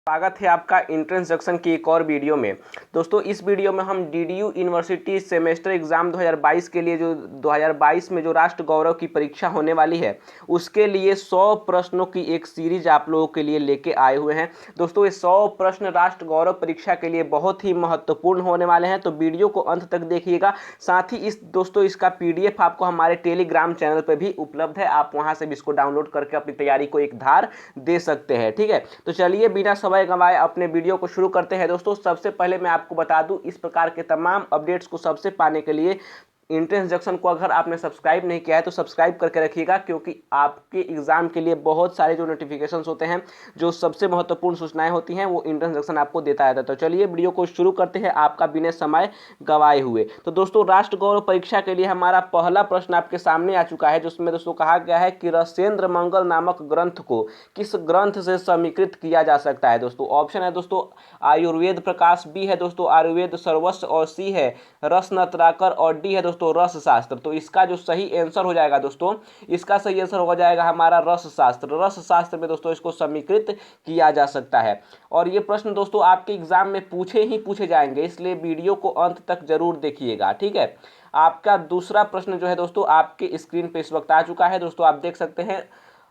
स्वागत है आपका एंट्रेंस जंक्शन की एक और वीडियो में। दोस्तों इस वीडियो में हम डीडीयू यूनिवर्सिटी सेमेस्टर एग्जाम 2022 के लिए जो 2022 में जो राष्ट्र गौरव की परीक्षा होने वाली है उसके लिए 100 प्रश्नों की एक सीरीज आप लोगों के लिए लेके आए हुए हैं। दोस्तों ये 100 प्रश्न राष्ट्र गौरव परीक्षा के लिए बहुत ही महत्वपूर्ण होने वाले हैं, तो वीडियो को अंत तक देखिएगा। साथ ही दोस्तों इसका PDF आपको हमारे टेलीग्राम चैनल पर भी उपलब्ध है, आप वहां से भी इसको डाउनलोड करके अपनी तैयारी को एक धार दे सकते हैं। ठीक है, तो चलिए बिना समय गंवाए अपने वीडियो को शुरू करते हैं। दोस्तों सबसे पहले मैं आपको बता दूं, इस प्रकार के तमाम अपडेट्स को सबसे पाने के लिए एंट्रेंस जंक्शन को अगर आपने सब्सक्राइब नहीं किया है तो सब्सक्राइब करके रखिएगा, क्योंकि आपके एग्जाम के लिए बहुत सारे जो नोटिफिकेशंस होते हैं, जो सबसे महत्वपूर्ण सूचनाएं होती हैं, वो एंट्रेंस जंक्शन आपको देता रहता है। तो चलिए वीडियो को शुरू करते हैं आपका बिना समय गवाए हुए। तो दोस्तों राष्ट्र गौरव परीक्षा के लिए हमारा पहला प्रश्न आपके सामने आ चुका है, जिसमें दोस्तों कहा गया है कि रसेंद्र मंगल नामक ग्रंथ को किस ग्रंथ से समीकृत किया जा सकता है। दोस्तों ऑप्शन है दोस्तों आयुर्वेद प्रकाश, बी है दोस्तों आयुर्वेद सर्वस्व, और सी है रसनत्राकर, और डी है दोस्तों रस शास्त्र। तो इसका जो सही आंसर हो जाएगा दोस्तों, इसका सही आंसर हो जाएगा हमारा रस शास्त्र। रस शास्त्र में दोस्तों इसको समीकृत किया जा सकता है। और ये प्रश्न दोस्तों आपके एग्जाम में पूछे जाएंगे, इसलिए वीडियो को अंत तक जरूर देखिएगा। ठीक है, आपका दूसरा प्रश्न जो है दोस्तों आपके स्क्रीन पे इस वक्त आ चुका है। दोस्तों आप देख सकते हैं,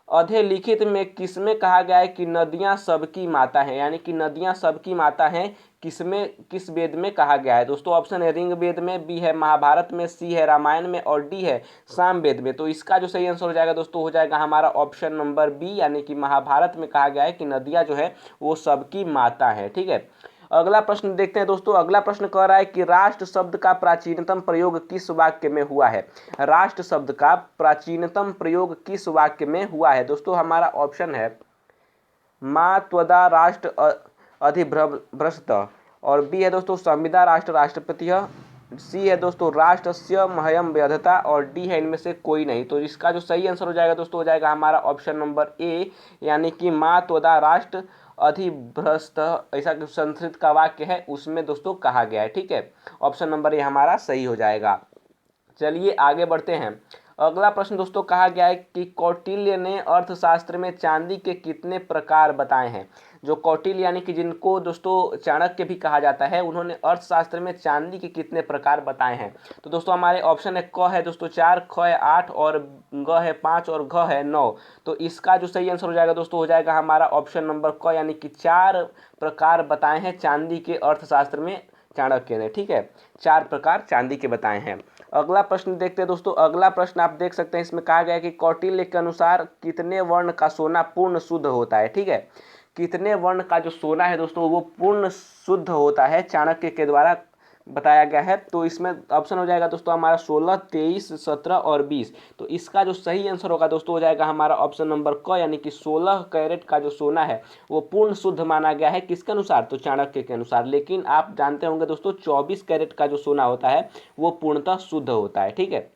अधोलिखित में किसमें कहा गया है कि नदियां सबकी माता हैं, यानी कि नदियां सबकी माता हैं, किस वेद में कहा गया है। दोस्तों ऑप्शन है ऋग वेद में, बी है महाभारत में, सी है रामायण में, और डी है साम वेद में। तो इसका जो सही आंसर हो जाएगा दोस्तों, हो जाएगा हमारा ऑप्शन नंबर बी, यानी कि महाभारत में कहा गया है कि नदियां जो है वो सबकी माता है। ठीक है, अगला प्रश्न देखते हैं दोस्तों। अगला प्रश्न कह रहा है कि राष्ट्र शब्द का प्राचीनतम प्रयोग किस वाक्य में हुआ है। राष्ट्र शब्द का प्राचीनतम प्रयोग किस वाक्य में हुआ है। दोस्तों हमारा ऑप्शन है मां त्वदा राष्ट्र अधिभ्रष्ट, और बी है दोस्तों संविदा राष्ट्र राष्ट्रपति, सी है दोस्तों राष्ट्रस्य मह्यम व्यधता, और डी है इनमें से कोई नहीं। तो इसका जो सही आंसर हो जाएगा दोस्तों, हो जाएगा हमारा ऑप्शन नंबर ए, यानी कि मां त्वदा राष्ट्र अधिभ्रष्ट, ऐसा संस्कृत का वाक्य है उसमें दोस्तों कहा गया है। ठीक है, ऑप्शन नंबर ए हमारा सही हो जाएगा। चलिए आगे बढ़ते हैं। अगला प्रश्न दोस्तों कहा गया है कि कौटिल्य ने अर्थशास्त्र में चांदी के कितने प्रकार बताए हैं। जो कौटिल्य यानी कि जिनको दोस्तों चाणक्य भी कहा जाता है, उन्होंने अर्थशास्त्र में चांदी के कितने प्रकार बताए हैं। तो दोस्तों हमारे ऑप्शन है क है दोस्तों 4, ख है 8, और ग है 5, और घ है 9। तो इसका जो सही आंसर हो जाएगा दोस्तों, हो जाएगा हमारा ऑप्शन नंबर क, यानी कि 4 प्रकार बताए हैं चांदी के अर्थशास्त्र में चाणक्य ने। ठीक है, 4 प्रकार चांदी के बताए हैं। अगला प्रश्न देखते हैं दोस्तों। अगला प्रश्न आप देख सकते हैं, इसमें कहा गया है कि कौटिल्य के अनुसार कितने वर्ण का सोना पूर्ण शुद्ध होता है। ठीक है, कितने वर्ण का जो सोना है दोस्तों वो पूर्ण शुद्ध होता है, चाणक्य के द्वारा बताया गया है। तो इसमें ऑप्शन हो जाएगा दोस्तों हमारा 16, 23, 17 और 20। तो इसका जो सही आंसर होगा दोस्तों, हो जाएगा हमारा ऑप्शन नंबर क, यानी कि 16 कैरेट का जो सोना है वो पूर्ण शुद्ध माना गया है। किसके अनुसार, तो चाणक्य के अनुसार। लेकिन आप जानते होंगे दोस्तों 24 कैरेट का जो सोना होता है वो पूर्णतः शुद्ध होता है। ठीक है,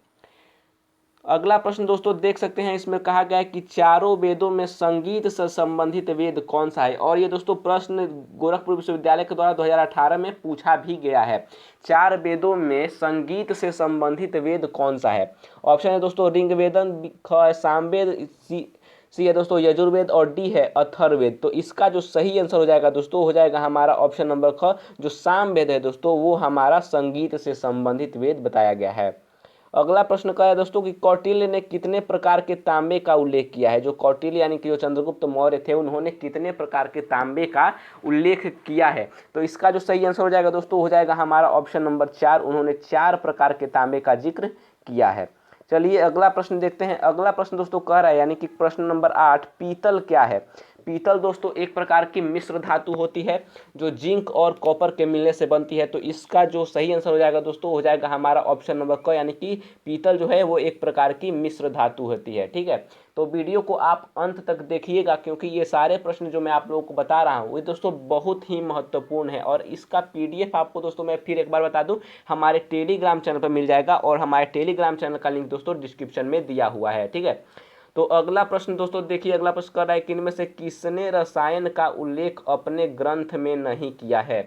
अगला प्रश्न दोस्तों देख सकते हैं, इसमें कहा गया है कि चारों वेदों में संगीत से संबंधित वेद कौन सा है। और ये दोस्तों प्रश्न गोरखपुर विश्वविद्यालय के द्वारा 2018 में पूछा भी गया है। 4 वेदों में संगीत से संबंधित वेद कौन सा है। ऑप्शन है दोस्तों ऋग्वेदन, ख है सामवेद, सी है दोस्तों यजुर्वेद, और डी है अथर्ववेद। तो इसका जो सही आंसर हो जाएगा दोस्तों, हो जाएगा हमारा ऑप्शन नंबर ख, जो सामवेद है दोस्तों वो हमारा संगीत से संबंधित वेद बताया गया है। अगला प्रश्न का है दोस्तों कि कौटिल्य ने कितने प्रकार के तांबे का उल्लेख किया है। जो कौटिल्य यानी कि जो चंद्रगुप्त मौर्य थे, उन्होंने कितने प्रकार के तांबे का उल्लेख किया है। तो इसका जो सही आंसर हो जाएगा दोस्तों, हो जाएगा हमारा ऑप्शन नंबर 4, उन्होंने 4 प्रकार के तांबे का जिक्र किया है। चलिए अगला प्रश्न देखते हैं। अगला प्रश्न दोस्तों कह रहा है, यानी कि प्रश्न नंबर 8, पीतल क्या है। पीतल दोस्तों एक प्रकार की मिश्र धातु होती है जो जिंक और कॉपर के मिलने से बनती है। तो इसका जो सही आंसर हो जाएगा दोस्तों, हो जाएगा हमारा ऑप्शन नंबर क, यानी कि पीतल जो है वो एक प्रकार की मिश्र धातु होती है। ठीक है, तो वीडियो को आप अंत तक देखिएगा, क्योंकि ये सारे प्रश्न जो मैं आप लोगों को बता रहा हूँ ये दोस्तों बहुत ही महत्वपूर्ण है। और इसका PDF आपको दोस्तों मैं फिर एक बार बता दूं, हमारे टेलीग्राम चैनल पर मिल जाएगा, और हमारे टेलीग्राम चैनल का लिंक दोस्तों डिस्क्रिप्शन में दिया हुआ है। ठीक है, तो अगला प्रश्न दोस्तों देखिए, अगला प्रश्न कर रहा है कि इनमें से किसने रसायन का उल्लेख अपने ग्रंथ में नहीं किया है।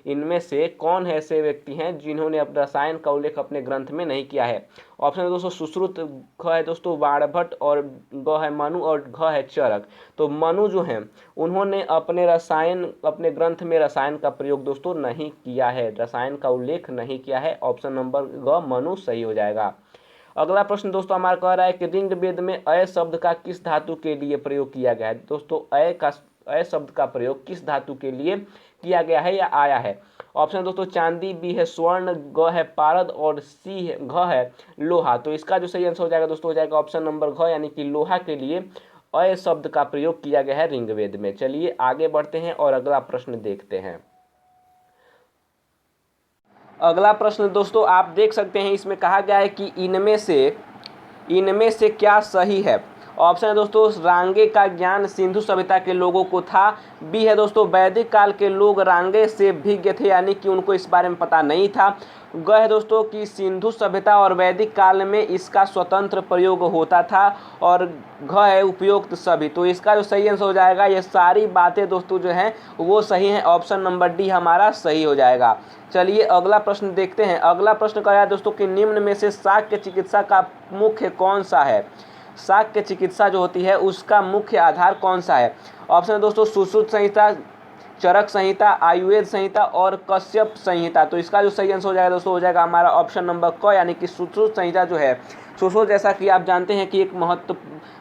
इनमें से कौन ऐसे व्यक्ति हैं जिन्होंने अपने रसायन का उल्लेख अपने ग्रंथ में नहीं किया है? ऑप्शन है दोस्तों सुश्रुत, ख है दोस्तों बाणभट्ट और ग है मनु और घ है चरक। तो मनु जो हैं उन्होंने अपने ग्रंथ में रसायन का प्रयोग दोस्तों नहीं किया है, रसायन का उल्लेख नहीं किया है। ऑप्शन नंबर ग मनु सही हो जाएगा। अगला प्रश्न दोस्तों हमारा कह रहा है कि ऋग्वेद में अय शब्द का किस धातु के लिए प्रयोग किया गया है? दोस्तों अय शब्द का प्रयोग किस धातु के लिए किया गया है या आया है? ऑप्शन दोस्तों चांदी, बी है स्वर्ण, ग है पारद और सी है घ है लोहा। तो इसका जो सही आंसर हो जाएगा दोस्तों हो जाएगा ऑप्शन नंबर घ, यानी कि लोहा के लिए अय शब्द का प्रयोग किया गया है ऋग्वेद में। चलिए आगे बढ़ते हैं और अगला प्रश्न देखते हैं। अगला प्रश्न दोस्तों आप देख सकते हैं, इसमें कहा गया है कि इनमें से क्या सही है? ऑप्शन है दोस्तों रांगे का ज्ञान सिंधु सभ्यता के लोगों को था, बी है दोस्तों वैदिक काल के लोग रांगे से भिज्ञ थे यानी कि उनको इस बारे में पता नहीं था, ग है दोस्तों कि सिंधु सभ्यता और वैदिक काल में इसका स्वतंत्र प्रयोग होता था, और घ है उपयुक्त सभी। तो इसका जो सही आंसर हो जाएगा, ये सारी बातें दोस्तों जो हैं वो सही हैं, ऑप्शन नंबर डी हमारा सही हो जाएगा। चलिए अगला प्रश्न देखते हैं। अगला प्रश्न कह रहा है दोस्तों कि निम्न में से शाक्य चिकित्सा का मुख्य कौन सा है? शाक्य चिकित्सा जो होती है उसका मुख्य आधार कौन सा है? ऑप्शन है दोस्तों सुश्रुत संहिता, चरक संहिता, आयुर्वेद संहिता और कश्यप संहिता। तो इसका जो सही आंसर हो जाएगा दोस्तों हो जाएगा हमारा ऑप्शन नंबर क, यानी कि सुश्रुत संहिता जो है। सुश्रुत जैसा कि आप जानते हैं कि एक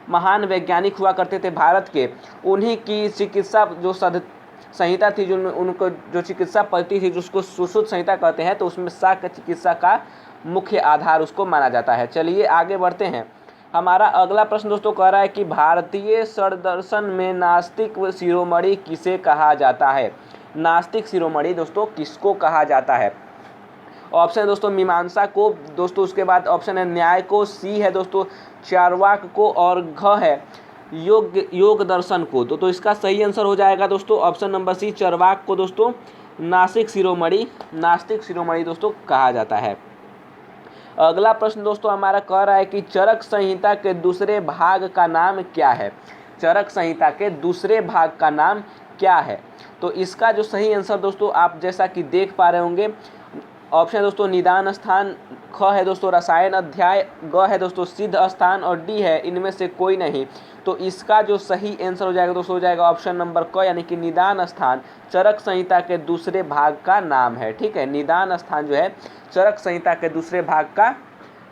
महान वैज्ञानिक हुआ करते थे भारत के, उन्हीं की चिकित्सा जो संहिता थी, जो उनको जो चिकित्सा पद्धति थी जिसको सुश्रुत संहिता कहते हैं, तो उसमें शाक्य चिकित्सा का मुख्य आधार उसको माना जाता है। चलिए आगे बढ़ते हैं। हमारा अगला प्रश्न दोस्तों कह रहा है कि भारतीय षड्दर्शन में नास्तिक शिरोमणि किसे कहा जाता है? नास्तिक शिरोमणि दोस्तों किसको कहा जाता है? ऑप्शन है दोस्तों मीमांसा को, दोस्तों उसके बाद ऑप्शन है न्याय को, सी है दोस्तों चार्वाक को और घ है योग दर्शन को। तो इसका सही आंसर हो जाएगा दोस्तों ऑप्शन नंबर सी चार्वाक को दोस्तों नास्तिक शिरोमणि दोस्तों कहा जाता है। अगला प्रश्न दोस्तों हमारा कह रहा है कि चरक संहिता के दूसरे भाग का नाम क्या है? चरक संहिता के दूसरे भाग का नाम क्या है? तो इसका जो सही आंसर दोस्तों आप जैसा कि देख पा रहे होंगे, ऑप्शन है दोस्तों निदान स्थान, ख है दोस्तों रसायन अध्याय, ग है दोस्तों सिद्ध स्थान और डी है इनमें से कोई नहीं। तो इसका जो सही आंसर हो जाएगा दोस्तों हो जाएगा ऑप्शन नंबर क, यानी कि निदान स्थान चरक संहिता के दूसरे भाग का नाम है। ठीक है, निदान स्थान जो है चरक संहिता के दूसरे भाग का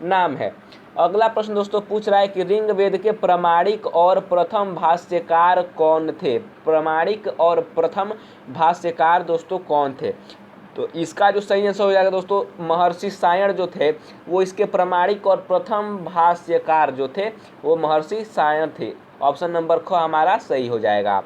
नाम है। अगला प्रश्न दोस्तों पूछ रहा है कि ऋग्वेद के प्रामाणिक और प्रथम भाष्यकार कौन थे? प्रामाणिक और प्रथम भाष्यकार दोस्तों कौन थे? तो इसका जो सही आंसर हो जाएगा दोस्तों महर्षि सायण जो थे वो इसके प्रामाणिक और प्रथम भाष्यकार जो थे वो महर्षि सायण थे। ऑप्शन नंबर ख हमारा सही हो जाएगा।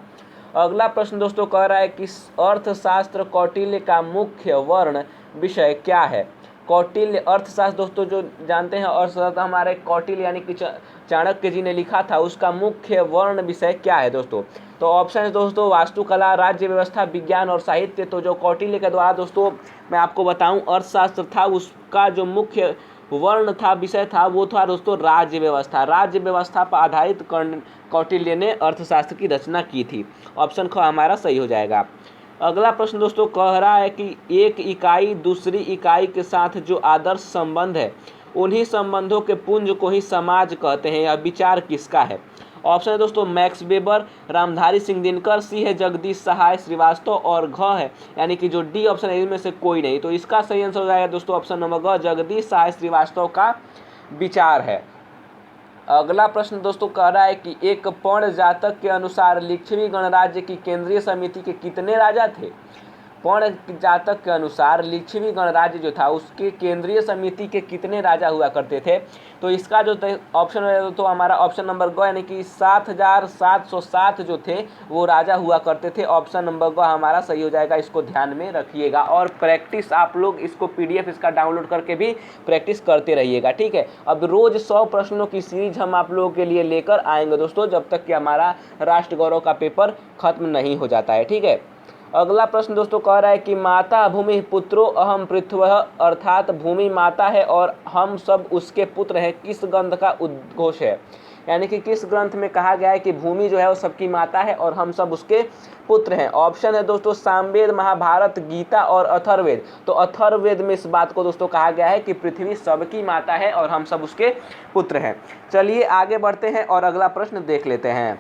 अगला प्रश्न दोस्तों कह रहा है कि अर्थशास्त्र कौटिल्य का मुख्य वर्ण विषय क्या है? कौटिल्य अर्थशास्त्र दोस्तों जो जानते हैं अर्थशास्त्र हमारे कौटिल्य यानी कि चाणक्य जी ने लिखा था, उसका मुख्य वर्ण विषय क्या है दोस्तों? तो ऑप्शन है दोस्तों वास्तुकला, राज्य व्यवस्था, विज्ञान और साहित्य। तो जो कौटिल्य के द्वारा दोस्तों मैं आपको बताऊं अर्थशास्त्र था, उसका जो मुख्य वर्ण था विषय था वो था दोस्तों राज्य व्यवस्था। राज्य व्यवस्था पर आधारित कौटिल्य ने अर्थशास्त्र की रचना की थी। ऑप्शन ख हमारा सही हो जाएगा। अगला प्रश्न दोस्तों कह रहा है कि एक इकाई दूसरी इकाई के साथ जो आदर्श संबंध है उन्हीं संबंधों के पुंज को ही समाज कहते हैं। यह विचार किसका है? ऑप्शन है दोस्तों मैक्स वेबर, रामधारी सिंह दिनकर, सी है जगदीश सहाय श्रीवास्तव और घ है यानी कि जो डी ऑप्शन है इनमें से कोई नहीं। तो इसका सही आंसर हो जाएगा दोस्तों ऑप्शन नंबर ग, जगदीश सहाय श्रीवास्तव का विचार है। अगला प्रश्न दोस्तों कह रहा है कि एक पर्ण जातक के अनुसार लिच्छवी गणराज्य की केंद्रीय समिति के कितने राजा थे? पर्ण जातक के अनुसार लिच्छवी गणराज्य जो था उसके केंद्रीय समिति के कितने राजा हुआ करते थे? तो इसका जो ऑप्शन है तो हमारा ऑप्शन नंबर ग, यानी कि 7707 जो थे वो राजा हुआ करते थे। ऑप्शन नंबर ग हमारा सही हो जाएगा, इसको ध्यान में रखिएगा और प्रैक्टिस आप लोग इसको PDF इसका डाउनलोड करके भी प्रैक्टिस करते रहिएगा। ठीक है, अब रोज 100 प्रश्नों की सीरीज हम आप लोगों के लिए लेकर आएंगे दोस्तों, जब तक कि हमारा राष्ट्र गौरव का पेपर खत्म नहीं हो जाता है। ठीक है, अगला प्रश्न दोस्तों कह रहा है कि माता भूमि पुत्रो अहम पृथ्वः, अर्थात भूमि माता है और हम सब उसके पुत्र हैं, किस ग्रंथ का उद्घोष है? यानी कि किस ग्रंथ में कहा गया है कि भूमि जो है वो सबकी माता है और हम सब उसके पुत्र हैं? ऑप्शन है दोस्तों सामवेद, महाभारत, गीता और अथर्ववेद। तो अथर्ववेद में इस बात को दोस्तों कहा गया है कि पृथ्वी सबकी माता है और हम सब उसके पुत्र हैं। चलिए आगे बढ़ते हैं और अगला प्रश्न देख लेते हैं।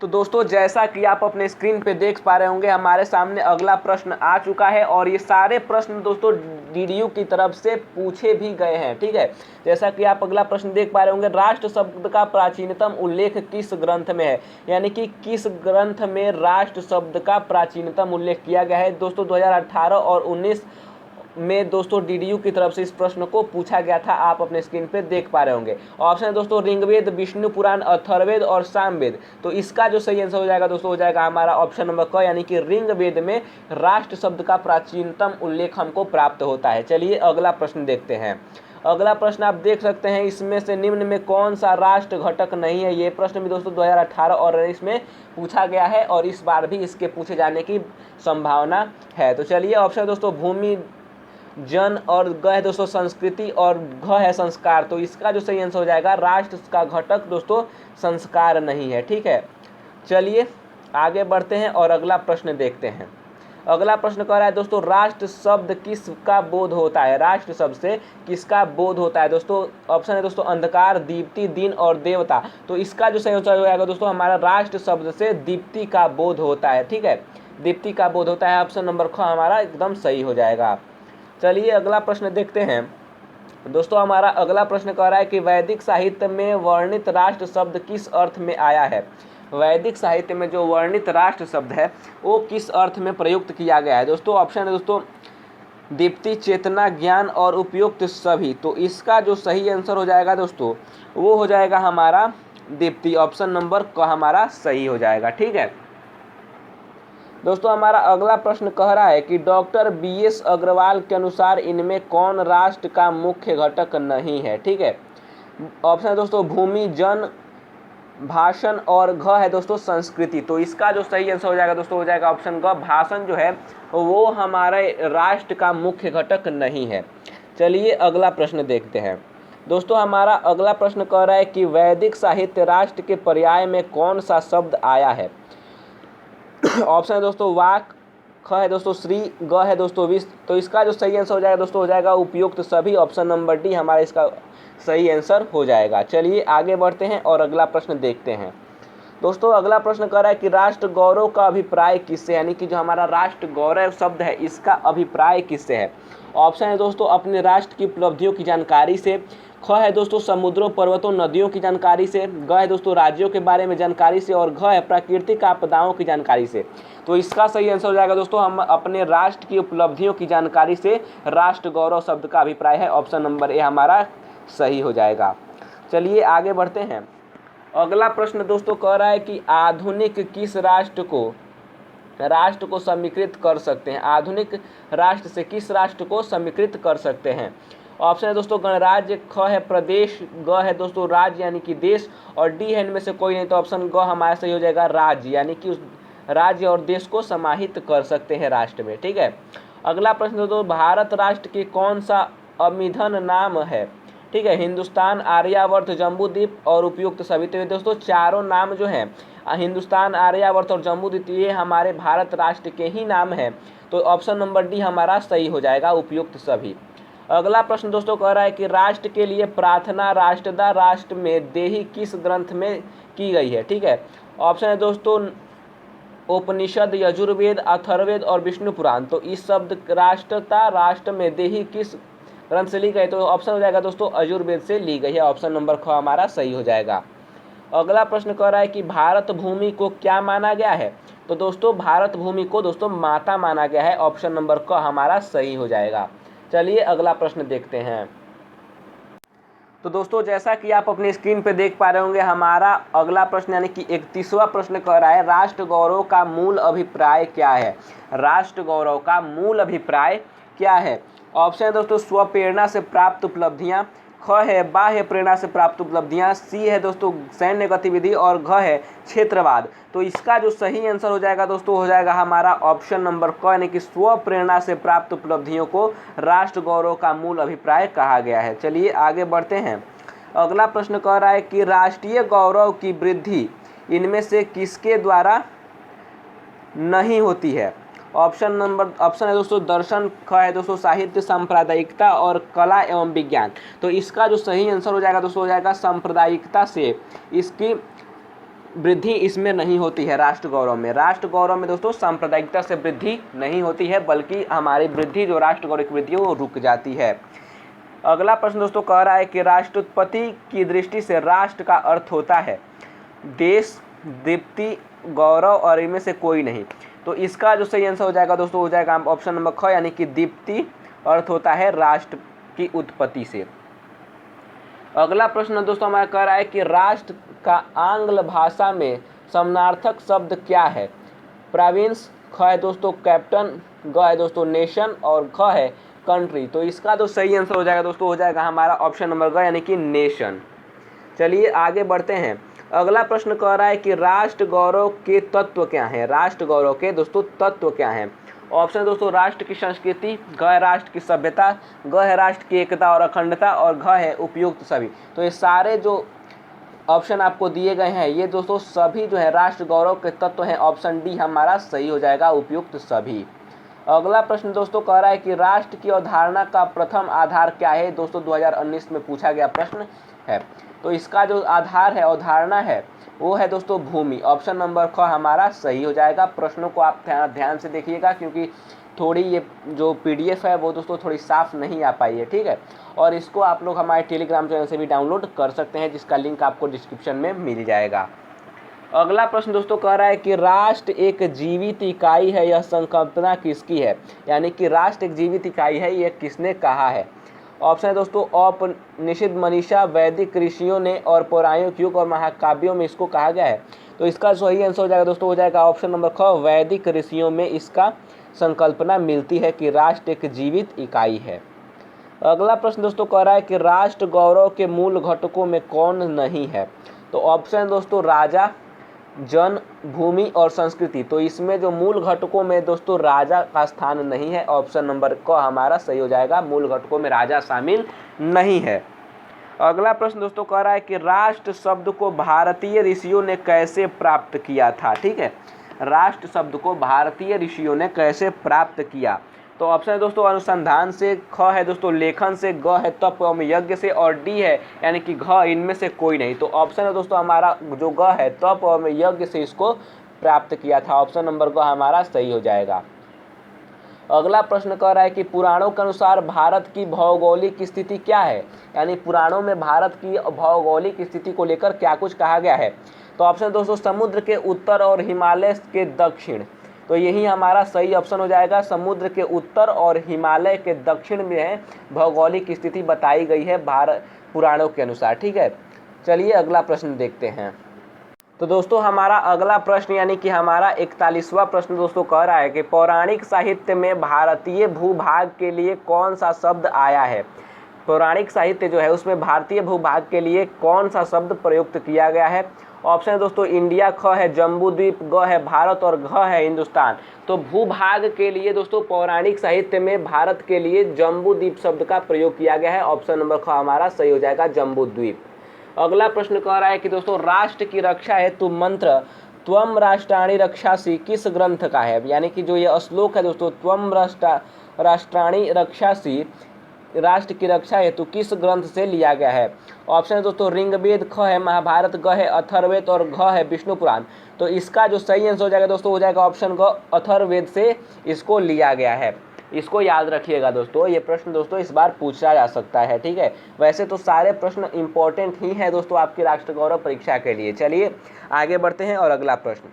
तो दोस्तों जैसा कि आप अपने स्क्रीन पे देख पा रहे होंगे, हमारे सामने अगला प्रश्न आ चुका है और ये सारे प्रश्न दोस्तों डीडीयू की तरफ से पूछे भी गए हैं। ठीक है, जैसा कि आप अगला प्रश्न देख पा रहे होंगे, राष्ट्र शब्द का प्राचीनतम उल्लेख किस ग्रंथ में है? यानी कि किस ग्रंथ में राष्ट्र शब्द का प्राचीनतम उल्लेख किया गया है? दोस्तों 2018 और 19 में दोस्तों डीडीयू की तरफ से इस प्रश्न को पूछा गया था, आप अपने स्क्रीन पे देख पा रहे होंगे। ऑप्शन है दोस्तों ऋग्वेद, विष्णु पुराण, अथर्ववेद और सामवेद। तो इसका जो सही आंसर हो जाएगा दोस्तों हो जाएगा हमारा ऑप्शन नंबर क, यानी कि ऋग्वेद में राष्ट्र शब्द का प्राचीनतम उल्लेख हमको प्राप्त होता है। चलिए अगला प्रश्न देखते हैं। अगला प्रश्न आप देख सकते हैं, इसमें से निम्न में कौन सा राष्ट्र घटक नहीं है? ये प्रश्न भी दोस्तों 2018 और 19 में पूछा गया है और इस बार भी इसके पूछे जाने की संभावना है। तो चलिए ऑप्शन दोस्तों भूमि, जन और ग है दोस्तों संस्कृति और घ है संस्कार। तो इसका जो सही आंसर हो जाएगा राष्ट्र का घटक दोस्तों संस्कार नहीं है। ठीक है, चलिए आगे बढ़ते हैं और अगला प्रश्न देखते हैं। अगला प्रश्न कह रहा है दोस्तों राष्ट्र शब्द किसका बोध होता है? राष्ट्र शब्द से किसका बोध होता है? दोस्तों ऑप्शन है दोस्तों अंधकार, दीप्ति, दिन और देवता। तो इसका जो सही आंसर हो जाएगा दोस्तों हमारा राष्ट्र शब्द से दीप्ति का बोध होता है। ठीक है, दीप्ति का बोध होता है। ऑप्शन नंबर ख हमारा एकदम सही हो जाएगा। चलिए अगला प्रश्न देखते हैं। दोस्तों हमारा अगला प्रश्न कह रहा है कि वैदिक साहित्य में वर्णित राष्ट्र शब्द किस अर्थ में आया है? वैदिक साहित्य में जो वर्णित राष्ट्र शब्द है वो किस अर्थ में प्रयुक्त किया गया है? दोस्तों ऑप्शन है दोस्तों दीप्ति, चेतना, ज्ञान और उपयुक्त सभी। तो इसका जो सही आंसर हो जाएगा दोस्तों वो हो जाएगा हमारा दीप्ति। ऑप्शन नंबर क हमारा सही हो जाएगा। ठीक है दोस्तों, हमारा अगला प्रश्न कह रहा है कि डॉक्टर BS अग्रवाल के अनुसार इनमें कौन राष्ट्र का मुख्य घटक नहीं है? ठीक है, ऑप्शन है दोस्तों भूमि, जन, भाषण और घ है दोस्तों संस्कृति। तो इसका जो सही आंसर हो जाएगा दोस्तों हो जाएगा ऑप्शन ग, भाषण जो है वो हमारे राष्ट्र का मुख्य घटक नहीं है। चलिए अगला प्रश्न देखते हैं। दोस्तों हमारा अगला प्रश्न कह रहा है कि वैदिक साहित्य राष्ट्र के पर्याय में कौन सा शब्द आया है? ऑप्शन है दोस्तों वाक, ख है दोस्तों श्री, ग है दोस्तों विश्व। तो इसका जो सही आंसर हो जाएगा दोस्तों हो जाएगा उपयुक्त सभी। ऑप्शन नंबर डी हमारा इसका सही आंसर हो जाएगा। चलिए आगे बढ़ते हैं और अगला प्रश्न देखते हैं। दोस्तों अगला प्रश्न कह रहा है कि राष्ट्र गौरव का अभिप्राय किससे? यानी कि जो हमारा राष्ट्र गौरव शब्द है इसका अभिप्राय किससे है? ऑप्शन है दोस्तों अपने राष्ट्र की उपलब्धियों की जानकारी से, ख है दोस्तों समुद्रों, पर्वतों, नदियों की जानकारी से, ग है दोस्तों राज्यों के बारे में जानकारी से और घ है प्राकृतिक आपदाओं की जानकारी से। तो इसका सही आंसर हो जाएगा दोस्तों हम अपने राष्ट्र की उपलब्धियों की जानकारी से राष्ट्र गौरव शब्द का अभिप्राय है। ऑप्शन नंबर ए हमारा सही हो जाएगा। चलिए आगे बढ़ते हैं। अगला प्रश्न दोस्तों कह रहा है कि आधुनिक किस राष्ट्र को समीकृत कर सकते हैं? आधुनिक राष्ट्र से किस राष्ट्र को समीकृत कर सकते हैं? ऑप्शन है दोस्तों गणराज्य, ख है प्रदेश, ग है दोस्तों राज्य यानी कि देश और डी है इनमें से कोई नहीं। तो ऑप्शन ग हमारा सही हो जाएगा राज्य, यानी कि उस राज्य और देश को समाहित कर सकते हैं राष्ट्र में। ठीक है, अगला प्रश्न दोस्तों भारत राष्ट्र के कौन सा अमिधन नाम है? ठीक है, हिंदुस्तान, आर्यावर्त, जम्बूद्वीप और उपयुक्त सभी। तो दोस्तों चारों नाम जो हैं हिंदुस्तान, आर्यावर्त और जम्बूद्वीप ये हमारे भारत राष्ट्र के ही नाम हैं। तो ऑप्शन नंबर डी हमारा सही हो जाएगा उपयुक्त सभी। अगला प्रश्न दोस्तों कह रहा है कि राष्ट्र के लिए प्रार्थना राष्ट्रदा राष्ट्र में देही किस ग्रंथ में की गई है? ठीक है, ऑप्शन है दोस्तों उपनिषद, यजुर्वेद, अथर्ववेद और विष्णु पुराण। तो इस शब्द राष्ट्रता राष्ट्र में देही किस ग्रंथ से ली गई? तो ऑप्शन हो जाएगा दोस्तों यजुर्वेद से ली गई है। ऑप्शन नंबर ख हमारा सही हो जाएगा। अगला प्रश्न कह रहा है कि भारत भूमि को क्या माना गया है? तो दोस्तों भारत भूमि को दोस्तों माता माना गया है। ऑप्शन नंबर क हमारा सही हो जाएगा। चलिए अगला प्रश्न देखते हैं। तो दोस्तों जैसा कि आप अपनी स्क्रीन पे देख पा रहे होंगे, हमारा अगला प्रश्न यानी कि 31वां प्रश्न कह रहा है राष्ट्र गौरव का मूल अभिप्राय क्या है? राष्ट्र गौरव का मूल अभिप्राय क्या है? ऑप्शन है दोस्तों स्वप्रेरणा से प्राप्त उपलब्धियां, ख है बाह्य प्रेरणा से प्राप्त उपलब्धियां, सी है दोस्तों सैन्य गतिविधि और घ है क्षेत्रवाद। तो इसका जो सही आंसर हो जाएगा दोस्तों हो जाएगा हमारा ऑप्शन नंबर क, यानी कि स्व प्रेरणा से प्राप्त उपलब्धियों को राष्ट्र गौरव का मूल अभिप्राय कहा गया है। चलिए आगे बढ़ते हैं। अगला प्रश्न कह रहा है कि राष्ट्रीय गौरव की वृद्धि इनमें से किसके द्वारा नहीं होती है। ऑप्शन है दोस्तों दर्शन, ख है दोस्तों साहित्य, सांप्रदायिकता और कला एवं विज्ञान। तो इसका जो सही आंसर हो जाएगा दोस्तों हो जाएगा सांप्रदायिकता से इसकी वृद्धि इसमें नहीं होती है। राष्ट्र गौरव में दोस्तों सांप्रदायिकता से वृद्धि नहीं होती है, बल्कि हमारी वृद्धि जो राष्ट्र गौरव की वृद्धि है वो रुक जाती है। अगला प्रश्न दोस्तों कह रहा है कि राष्ट्रोत्पत्ति की दृष्टि से राष्ट्र का अर्थ होता है देश, दीप्ति, गौरव और इनमें से कोई नहीं। तो इसका जो सही आंसर हो जाएगा दोस्तों हो जाएगा ऑप्शन नंबर ख, यानी कि दीप्ति अर्थ होता है राष्ट्र की उत्पत्ति से। अगला प्रश्न दोस्तों हमारा कह रहा है कि राष्ट्र का आंग्ल भाषा में समानार्थक शब्द क्या है। प्रोविंस, ख है दोस्तों कैप्टन, ग है दोस्तों नेशन और ख है कंट्री। तो इसका जो सही आंसर हो जाएगा दोस्तों हो जाएगा हमारा ऑप्शन नंबर ग, यानी कि नेशन। चलिए आगे बढ़ते हैं। अगला प्रश्न कह रहा है कि राष्ट्र गौरव के तत्व क्या हैं। राष्ट्र गौरव के दोस्तों तत्व क्या हैं। ऑप्शन दोस्तों राष्ट्र की संस्कृति, ग है राष्ट्र की सभ्यता, ग है राष्ट्र की एकता और अखंडता और घ है उपयुक्त सभी। तो ये सारे जो ऑप्शन आपको दिए गए हैं ये दोस्तों सभी जो है राष्ट्र गौरव के तत्व हैं। ऑप्शन डी हमारा सही हो जाएगा उपयुक्त सभी। अगला प्रश्न दोस्तों कह रहा है कि राष्ट्र की अवधारणा का प्रथम आधार क्या है। दोस्तों 2019 में पूछा गया प्रश्न है। तो इसका जो आधार है अवधारणा है वो है दोस्तों भूमि। ऑप्शन नंबर ख हमारा सही हो जाएगा। प्रश्नों को आप ध्यान से देखिएगा क्योंकि थोड़ी ये जो पीडीएफ है वो दोस्तों थोड़ी साफ नहीं आ पाई है, ठीक है। और इसको आप लोग हमारे टेलीग्राम चैनल से भी डाउनलोड कर सकते हैं जिसका लिंक आपको डिस्क्रिप्शन में मिल जाएगा। अगला प्रश्न दोस्तों कह रहा है कि राष्ट्र एक जीवित इकाई है, यह संकल्पना किसकी है। यानी कि राष्ट्र एक जीवित इकाई है ये किसने कहा है। ऑप्शन है दोस्तों औपनिषद, मनीषा, वैदिक ऋषियों ने और पौराणिक युग और महाकाव्यों में इसको कहा गया है। तो इसका सही आंसर हो जाएगा दोस्तों हो जाएगा ऑप्शन नंबर ख, वैदिक ऋषियों में इसका संकल्पना मिलती है कि राष्ट्र एक जीवित इकाई है। अगला प्रश्न दोस्तों कह रहा है कि राष्ट्र गौरव के मूल घटकों में कौन नहीं है। तो ऑप्शन है दोस्तों राजा, जन, भूमि और संस्कृति। तो इसमें जो मूल घटकों में दोस्तों राजा का स्थान नहीं है। ऑप्शन नंबर क हमारा सही हो जाएगा, मूल घटकों में राजा शामिल नहीं है। अगला प्रश्न दोस्तों कह रहा है कि राष्ट्र शब्द को भारतीय ऋषियों ने कैसे प्राप्त किया था। ठीक है, राष्ट्र शब्द को भारतीय ऋषियों ने कैसे प्राप्त किया। तो ऑप्शन है दोस्तों अनुसंधान से, ख है दोस्तों लेखन से, ग है तप एवं यज्ञ से और डी है यानी कि घ इनमें से कोई नहीं। तो ऑप्शन है दोस्तों हमारा जो ग है तप एवं यज्ञ से इसको प्राप्त किया था। ऑप्शन नंबर ग हमारा सही हो जाएगा। अगला प्रश्न कह रहा है कि पुराणों के अनुसार भारत की भौगोलिक स्थिति क्या है। यानी पुराणों में भारत की भौगोलिक स्थिति को लेकर क्या कुछ कहा गया है। तो ऑप्शन दोस्तों समुद्र के उत्तर और हिमालय के दक्षिण। तो यही हमारा सही ऑप्शन हो जाएगा, समुद्र के उत्तर और हिमालय के दक्षिण में है भौगोलिक स्थिति बताई गई है भारत पुराणों के अनुसार। ठीक है, चलिए अगला प्रश्न देखते हैं। तो दोस्तों हमारा अगला प्रश्न यानी कि हमारा 41वां प्रश्न दोस्तों कह रहा है कि पौराणिक साहित्य में भारतीय भूभाग के लिए कौन सा शब्द आया है। पौराणिक साहित्य जो है उसमें भारतीय भूभाग के लिए कौन सा शब्द प्रयुक्त किया गया है। ऑप्शन है दोस्तों इंडिया, ख है जम्बूद्वीप, ग है भारत और घ है हिंदुस्तान। तो भूभाग के लिए दोस्तों पौराणिक साहित्य में भारत के लिए जम्बूद्वीप शब्द का प्रयोग किया गया है। ऑप्शन नंबर ख हमारा सही हो जाएगा, जम्बूद्वीप। अगला प्रश्न कह रहा है कि दोस्तों राष्ट्र की रक्षा हेतु मंत्र त्वम राष्ट्राणी रक्षासि किस ग्रंथ का है। यानी कि जो ये श्लोक है दोस्तों त्वम राष्ट्राणी रक्षासि राष्ट्र की रक्षा हेतु किस ग्रंथ से लिया गया है। ऑप्शन है दोस्तों ऋग्वेद, ख है महाभारत, ग है अथर्ववेद और घ है विष्णु पुराण। तो इसका जो सही आंसर हो जाएगा दोस्तों हो जाएगा ऑप्शन ग, अथर्ववेद से इसको लिया गया है। इसको याद रखिएगा दोस्तों, ये प्रश्न दोस्तों इस बार पूछा जा सकता है। ठीक है, वैसे तो सारे प्रश्न इंपॉर्टेंट ही है दोस्तों आपकी राष्ट्र गौरव परीक्षा के लिए। चलिए आगे बढ़ते हैं और अगला प्रश्न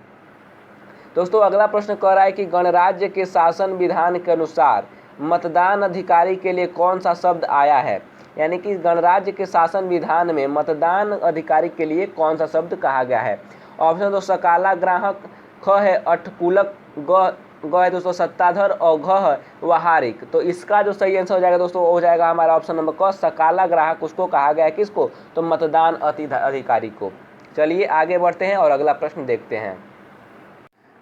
दोस्तों अगला प्रश्न कह रहा है कि गणराज्य के शासन विधान के अनुसार मतदान अधिकारी के लिए कौन सा शब्द आया है। यानी कि गणराज्य के शासन विधान में मतदान अधिकारी के लिए कौन सा शब्द कहा गया है। ऑप्शन तो सकाला ग्राहक, ख है अठकुलक, ग है दोस्तों सत्ताधर और घ है वहारिक। तो इसका जो सही आंसर हो जाएगा दोस्तों हो जाएगा हमारा ऑप्शन नंबर क, सकाला ग्राहक उसको कहा गया है किसको, तो मतदान अधिकारी को। चलिए आगे बढ़ते हैं और अगला प्रश्न देखते हैं।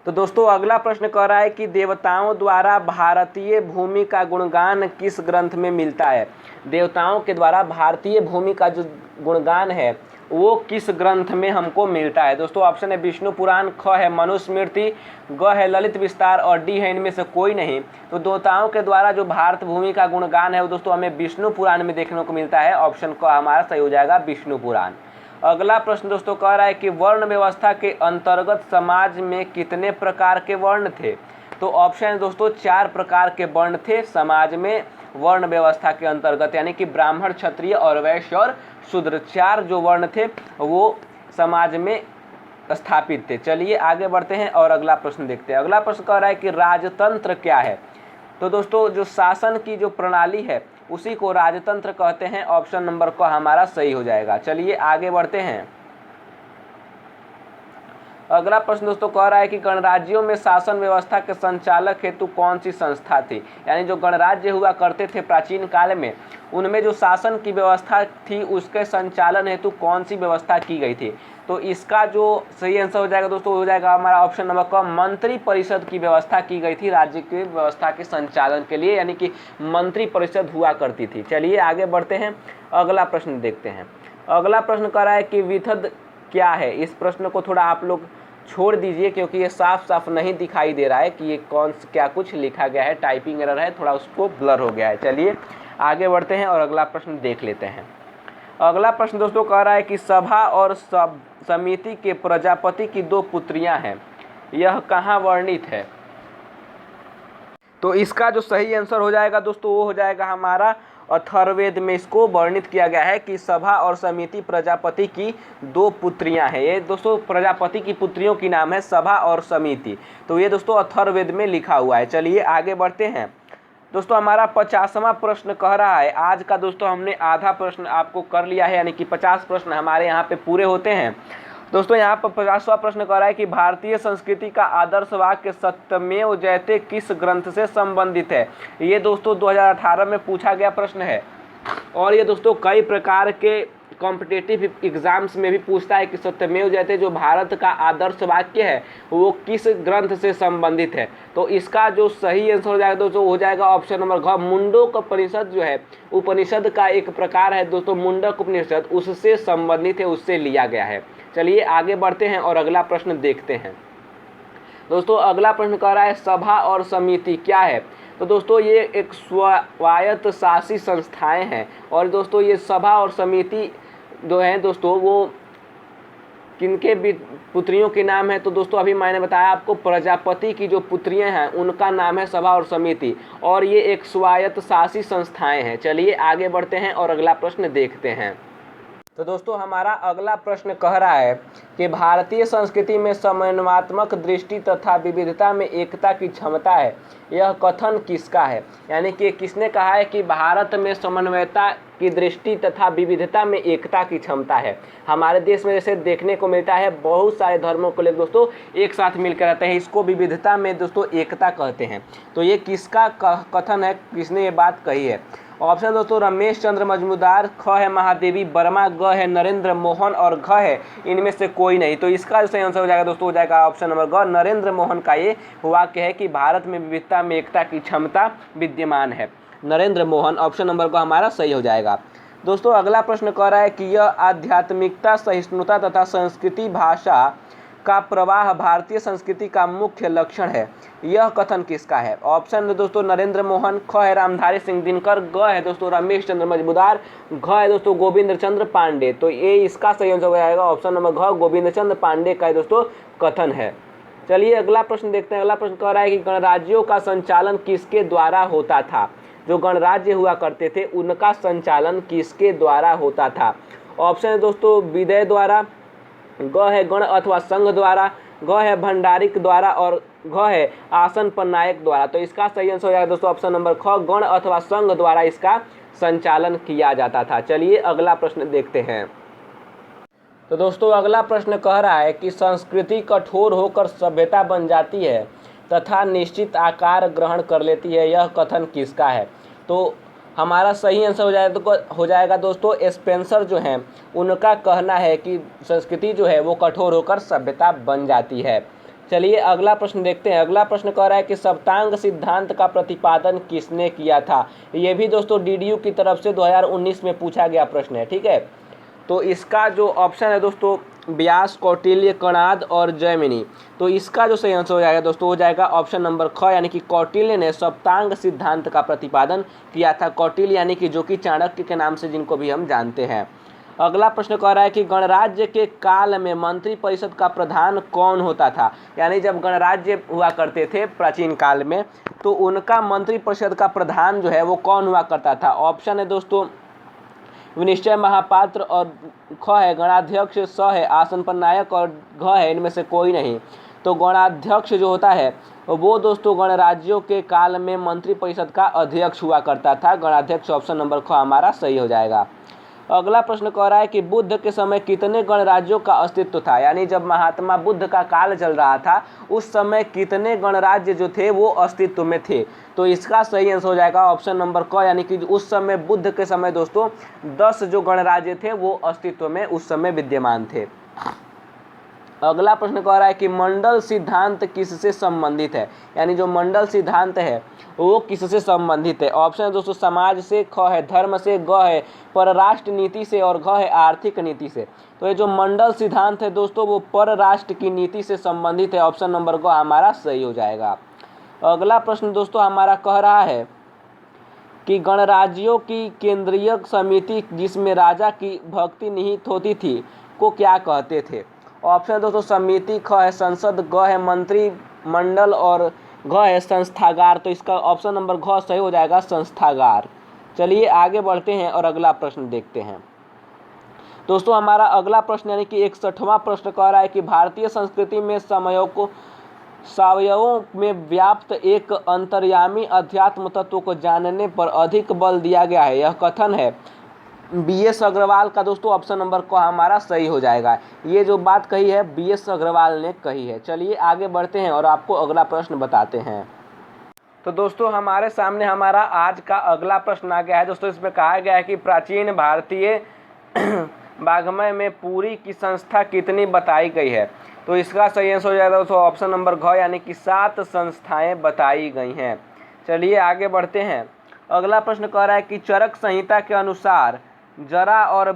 तो दोस्तों अगला प्रश्न कह रहा है कि देवताओं द्वारा भारतीय भूमि का गुणगान किस ग्रंथ में मिलता है। देवताओं के द्वारा भारतीय भूमि का जो गुणगान है वो किस ग्रंथ में हमको मिलता है। दोस्तों ऑप्शन है विष्णु पुराण, ख है मनुस्मृति, ग है ललित विस्तार और डी है इनमें से कोई नहीं। तो देवताओं के द्वारा जो भारत भूमि का गुणगान है वो दोस्तों हमें विष्णु पुराण में देखने को मिलता है। ऑप्शन क हमारा सही हो जाएगा विष्णु पुराण। अगला प्रश्न दोस्तों कह रहा है कि वर्ण व्यवस्था के अंतर्गत समाज में कितने प्रकार के वर्ण थे। तो ऑप्शन है दोस्तों 4 प्रकार के वर्ण थे समाज में वर्ण व्यवस्था के अंतर्गत, यानी कि ब्राह्मण, क्षत्रिय और वैश्य और शूद्र, 4 जो वर्ण थे वो समाज में स्थापित थे। चलिए आगे बढ़ते हैं और अगला प्रश्न देखते हैं। अगला प्रश्न कह रहा है कि राजतंत्र क्या है। तो दोस्तों जो शासन की जो प्रणाली है उसी को राजतंत्र कहते हैं। ऑप्शन नंबर क हमारा सही हो जाएगा। चलिए आगे बढ़ते हैं। अगला प्रश्न दोस्तों कह रहा है कि गणराज्यों में शासन व्यवस्था के संचालक हेतु कौन सी संस्था थी। यानी जो गणराज्य हुआ करते थे प्राचीन काल में उनमें जो शासन की व्यवस्था थी उसके संचालन हेतु कौन सी व्यवस्था की गई थी। तो इसका जो सही आंसर हो जाएगा दोस्तों हो जाएगा हमारा ऑप्शन नंबर क, मंत्री परिषद की व्यवस्था की गई थी राज्य की व्यवस्था के संचालन के लिए, यानी कि मंत्री परिषद हुआ करती थी। चलिए आगे बढ़ते हैं, अगला प्रश्न देखते हैं। अगला प्रश्न कह रहा है कि विथद क्या है। इस प्रश्न को थोड़ा आप लोग छोड़ दीजिए क्योंकि ये साफ साफ नहीं दिखाई दे रहा है कि ये कौन क्या कुछ लिखा गया है, टाइपिंग एरर है, थोड़ा उसको ब्लर हो गया है। चलिए आगे बढ़ते हैं और अगला प्रश्न देख लेते हैं। अगला प्रश्न दोस्तों कह रहा है कि सभा और समिति के प्रजापति की 2 पुत्रियां हैं, यह कहाँ वर्णित है। तो इसका जो सही आंसर हो जाएगा दोस्तों वो हो जाएगा हमारा अथर्ववेद में इसको वर्णित किया गया है कि सभा और समिति प्रजापति की 2 पुत्रियां हैं। ये दोस्तों प्रजापति की पुत्रियों की नाम है सभा और समिति। तो ये दोस्तों अथर्ववेद में लिखा हुआ है। चलिए आगे बढ़ते हैं। दोस्तों हमारा 50वां प्रश्न कह रहा है, आज का दोस्तों हमने आधा प्रश्न आपको कर लिया है, यानी कि 50 प्रश्न हमारे यहाँ पे पूरे होते हैं। दोस्तों यहाँ पर 50वां प्रश्न कह रहा है कि भारतीय संस्कृति का आदर्श वाक्य सत्यमेव जयते किस ग्रंथ से संबंधित है। ये दोस्तों 2018 में पूछा गया प्रश्न है और ये दोस्तों कई प्रकार के कॉम्पिटिटिव एग्जाम्स में भी पूछता है कि सत्यमेव जयते जो भारत का आदर्श वाक्य है वो किस ग्रंथ से संबंधित है। तो इसका जो सही आंसर हो जाएगा दोस्तों हो जाएगा ऑप्शन नंबर घ, मुंडक उपनिषद जो है उपनिषद का एक प्रकार है दोस्तों मुंडक उपनिषद, उससे संबंधित है, उससे लिया गया है। चलिए आगे बढ़ते हैं और अगला प्रश्न देखते हैं। दोस्तों अगला प्रश्न कह रहा है सभा और समिति क्या है। तो दोस्तों ये एक स्वायत्त शासी संस्थाएं हैं और दोस्तों ये सभा और समिति जो है दोस्तों वो किनके भी पुत्रियों के नाम है। तो दोस्तों अभी मैंने बताया आपको प्रजापति की जो पुत्रियां हैं उनका नाम है सभा और समिति और ये एक स्वायत्त शासी संस्थाएं हैं। चलिए आगे बढ़ते हैं और अगला प्रश्न देखते हैं। तो दोस्तों हमारा अगला प्रश्न कह रहा है कि भारतीय संस्कृति में समन्वयात्मक दृष्टि तथा विविधता में एकता की क्षमता है, यह कथन किसका है। यानी कि किसने कहा है कि भारत में समन्वयता की दृष्टि तथा विविधता में एकता की क्षमता है। हमारे देश में जैसे देखने को मिलता है बहुत सारे धर्मों को लेकर दोस्तों एक साथ मिलकर रहते हैं, इसको विविधता में दोस्तों एकता कहते हैं। तो ये किसका कथन है, किसने ये बात कही है। ऑप्शन दोस्तों रमेश चंद्र मजूमदार, ख है महादेवी वर्मा, ग है नरेंद्र मोहन और घ है इनमें से कोई नहीं। तो इसका जो सही आंसर हो जाएगा दोस्तों हो जाएगा ऑप्शन नंबर ग, नरेंद्र मोहन का ये वाक्य है कि भारत में विविधता में एकता की क्षमता विद्यमान है। नरेंद्र मोहन ऑप्शन नंबर ग हमारा सही हो जाएगा। दोस्तों अगला प्रश्न कह रहा है कि यह आध्यात्मिकता, सहिष्णुता तथा संस्कृति भाषा का प्रवाह भारतीय संस्कृति का मुख्य लक्षण है, यह कथन किसका है। ऑप्शन दोस्तों नरेंद्र मोहन, ख है रामधारी सिंह दिनकर, ग है दोस्तों रमेश चंद्र मजूमदार, घ है दोस्तों गोविंद चंद्र पांडे। तो ये इसका सही आंसर हो जाएगा ऑप्शन नंबर घ, गोविंद चंद्र पांडे का दोस्तों कथन है। चलिए अगला प्रश्न देखते हैं। अगला प्रश्न कह रहा है कि गणराज्यों का संचालन किसके द्वारा होता था। जो गणराज्य हुआ करते थे उनका संचालन किसके द्वारा होता था। ऑप्शन है दोस्तों विदय द्वारा, ग है गण अथवा संघ द्वारा, घ है भंडारिक द्वारा और घ है आसन पर नायक द्वारा। तो इसका सही आंसर हो जाएगा दोस्तों ऑप्शन नंबर ख, गण अथवा संघ द्वारा इसका संचालन किया जाता था। चलिए अगला प्रश्न देखते हैं। तो दोस्तों अगला प्रश्न कह रहा है कि संस्कृति कठोर होकर सभ्यता बन जाती है तथा निश्चित आकार ग्रहण कर लेती है, यह कथन किसका है। तो हमारा सही आंसर हो जाएगा दोस्तों स्पेंसर जो हैं उनका कहना है कि संस्कृति जो है वो कठोर होकर सभ्यता बन जाती है। चलिए अगला प्रश्न देखते हैं। अगला प्रश्न कह रहा है कि सप्तांग सिद्धांत का प्रतिपादन किसने किया था। ये भी दोस्तों डीडीयू की तरफ से 2019 में पूछा गया प्रश्न है, ठीक है। तो इसका जो ऑप्शन है दोस्तों व्यास, कौटिल्य, कणाद और जैमिनी। तो इसका जो सही आंसर हो जाएगा दोस्तों हो जाएगा ऑप्शन नंबर ख, यानी कि कौटिल्य ने सप्तांग सिद्धांत का प्रतिपादन किया था। कौटिल्य यानी कि जो कि चाणक्य के नाम से जिनको भी हम जानते हैं। अगला प्रश्न कह रहा है कि गणराज्य के काल में मंत्रिपरिषद का प्रधान कौन होता था। यानी जब गणराज्य हुआ करते थे प्राचीन काल में, तो उनका मंत्रिपरिषद का प्रधान जो है वो कौन हुआ करता था। ऑप्शन है दोस्तों विनिश्चय महापात्र, और ख है गणाध्यक्ष, स है आसन पर नायक, और घ है इनमें से कोई नहीं। तो गणाध्यक्ष जो होता है वो दोस्तों गणराज्यों के काल में मंत्रिपरिषद का अध्यक्ष हुआ करता था। गणाध्यक्ष ऑप्शन नंबर ख हमारा सही हो जाएगा। अगला प्रश्न कह रहा है कि बुद्ध के समय कितने गणराज्यों का अस्तित्व था। यानी जब महात्मा बुद्ध का काल चल रहा था उस समय कितने गणराज्य जो थे वो अस्तित्व में थे। तो इसका सही आंसर हो जाएगा ऑप्शन नंबर क, यानी कि उस समय बुद्ध के समय दोस्तों 10 जो गणराज्य थे वो अस्तित्व में उस समय विद्यमान थे। अगला प्रश्न कह रहा है कि मंडल सिद्धांत किससे संबंधित है। यानी जो मंडल सिद्धांत है वो किससे संबंधित है। ऑप्शन है दोस्तों समाज से, ख है धर्म से, ग है परराष्ट्र नीति से, और घ है आर्थिक नीति से। तो ये जो मंडल सिद्धांत है दोस्तों वो परराष्ट्र की नीति से संबंधित है। ऑप्शन नंबर ग हमारा सही हो जाएगा। अगला प्रश्न दोस्तों हमारा कह रहा है कि गणराज्यों की केंद्रीय समिति जिसमें राजा की भक्ति निहित होती थी को क्या कहते थे। ऑप्शन दोस्तों समिति, ख है संसद, ग है मंत्रिमंडल, और घ है संस्थागार। तो इसका ऑप्शन नंबर घ सही हो जाएगा, संस्थागार। चलिए आगे बढ़ते हैं और अगला प्रश्न देखते हैं। दोस्तों हमारा अगला प्रश्न यानी कि 61वां प्रश्न कह रहा है कि भारतीय संस्कृति में सावयवों में व्याप्त एक अंतर्यामी अध्यात्म तत्व को जानने पर अधिक बल दिया गया है। यह कथन है BS अग्रवाल का दोस्तों। ऑप्शन नंबर क हमारा सही हो जाएगा। ये जो बात कही है BS अग्रवाल ने कही है। चलिए आगे बढ़ते हैं और आपको अगला प्रश्न बताते हैं। तो दोस्तों हमारे सामने हमारा आज का अगला प्रश्न आ गया है दोस्तों। इसमें कहा गया है कि प्राचीन भारतीय वाङ्मय में पुरी की संस्था कितनी बताई गई है। तो इसका सही आंसर हो जाएगा दोस्तों ऑप्शन नंबर घ, यानी कि 7 संस्थाएं बताई गई हैं। चलिए आगे बढ़ते हैं। अगला प्रश्न कह रहा है कि चरक संहिता के अनुसार जरा और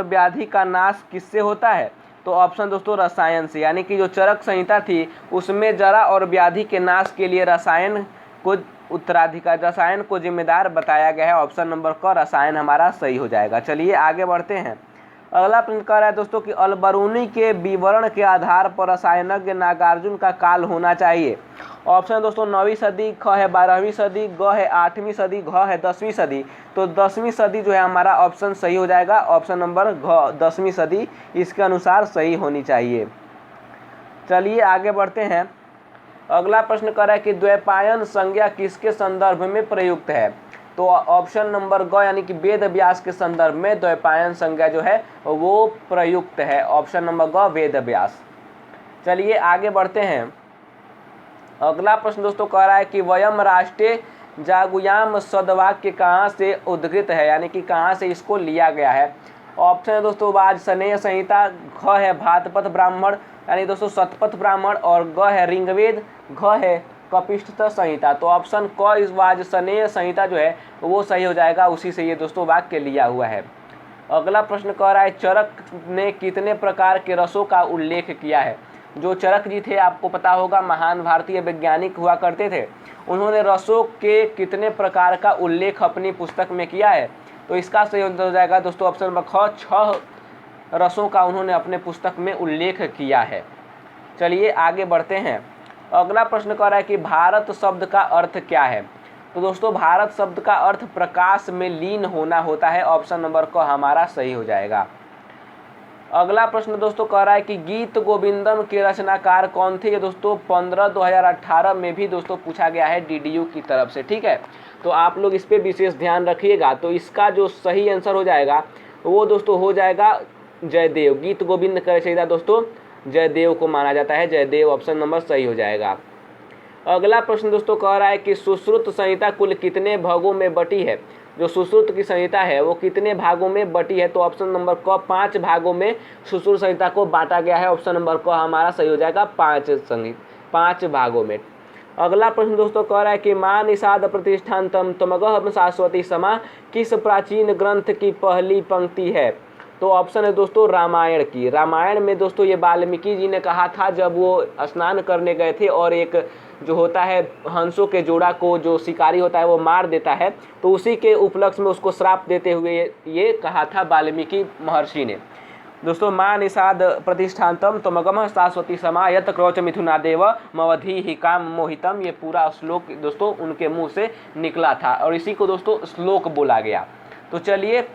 व्याधि का नाश किससे होता है। तो ऑप्शन दोस्तों रसायन से। यानी कि जो चरक संहिता थी उसमें जरा और व्याधि के नाश के लिए रसायन को जिम्मेदार बताया गया है। ऑप्शन नंबर क रसायन हमारा सही हो जाएगा। चलिए आगे बढ़ते हैं। अगला प्रश्न कह रहा है दोस्तों कि अलबरूनी के विवरण के आधार पर रसायनज्ञ नागार्जुन का काल होना चाहिए। ऑप्शन दोस्तों 9वीं सदी, ख है 12वीं सदी, ग है 8वीं सदी, घ है 10वीं सदी। तो 10वीं सदी जो है हमारा ऑप्शन सही हो जाएगा। ऑप्शन नंबर घ 10वीं सदी इसके अनुसार सही होनी चाहिए। चलिए आगे बढ़ते हैं। अगला प्रश्न कर रहा है कि द्वैपायन संज्ञा किसके संदर्भ में प्रयुक्त है। तो ऑप्शन नंबर ग, यानी कि वेद व्यास के संदर्भ में द्वैपायन संज्ञा जो है वो प्रयुक्त है। ऑप्शन नंबर ग वेद व्यास। चलिए आगे बढ़ते हैं। अगला प्रश्न दोस्तों कह रहा है कि वयम राष्ट्रे जागुयाम सदवाक्य कहाँ से उद्धृत है। यानी कि कहाँ से इसको लिया गया है। ऑप्शन है दोस्तों वाज सनेय संहिता, ख है भातपथ ब्राह्मण यानी दोस्तों शतपथ ब्राह्मण, और ग है ऋग्वेद, घ है कपिष्ठ संहिता। तो ऑप्शन क इस वाज सनेय संहिता जो है वो सही हो जाएगा। उसी से ये दोस्तों वाक्य लिया हुआ है। अगला प्रश्न कह रहा है चरक ने कितने प्रकार के रसों का उल्लेख किया है। जो चरक जी थे आपको पता होगा महान भारतीय वैज्ञानिक हुआ करते थे। उन्होंने रसों के कितने प्रकार का उल्लेख अपनी पुस्तक में किया है। तो इसका सही हो जाएगा दोस्तों ऑप्शन नंबर ख, 6 रसों का उन्होंने अपने पुस्तक में उल्लेख किया है। चलिए आगे बढ़ते हैं। अगला प्रश्न कह रहा है कि भारत शब्द का अर्थ क्या है। तो दोस्तों भारत शब्द का अर्थ प्रकाश में लीन होना होता है। ऑप्शन नंबर क हमारा सही हो जाएगा। अगला प्रश्न दोस्तों कह रहा है कि गीत गोविंदम के रचनाकार कौन थे। ये दोस्तों 15/2018 में भी दोस्तों पूछा गया है डीडीयू की तरफ से। ठीक है, तो आप लोग इस पे विशेष ध्यान रखिएगा। तो इसका जो सही आंसर हो जाएगा वो दोस्तों हो जाएगा जयदेव। गीत गोविंद का रचयिता दोस्तों जयदेव को माना जाता है। जयदेव ऑप्शन नंबर सही हो जाएगा। अगला प्रश्न दोस्तों कह रहा है कि सुश्रुत संहिता कुल कितने भागों में बटी है। जो सुश्रुत की संहिता है वो कितने भागों में बटी है, तो ऑप्शन नंबर क 5 भागों में सुश्रुत संहिता को बांटा गया है। ऑप्शन नंबर क हमारा सही हो जाएगा 5 भागों में। अगला प्रश्न दोस्तों कह रहा है कि मां निषाद प्रतिष्ठानतम तमगः शाश्वती समा किस प्राचीन ग्रंथ की पहली पंक्ति है, तो ऑप्शन है दोस्तों रामायण की। रामायण में दोस्तों ये वाल्मीकि जी ने कहा था जब वो स्नान करने गए थे और एक जो होता है हंसों के जोड़ा को जो शिकारी होता है वो मार देता है, तो उसी के उपलक्ष्य में उसको श्राप देते हुए ये कहा था वाल्मीकि महर्षि ने। दोस्तों मां निषाद प्रतिष्ठानतम तमगम शाश्वती समा यत क्रोच मिथुनादेव मवधि ही काम मोहितम, ये पूरा श्लोक दोस्तों उनके मुंह से निकला था और इसी को दोस्तों श्लोक बोला गया। तो चलिए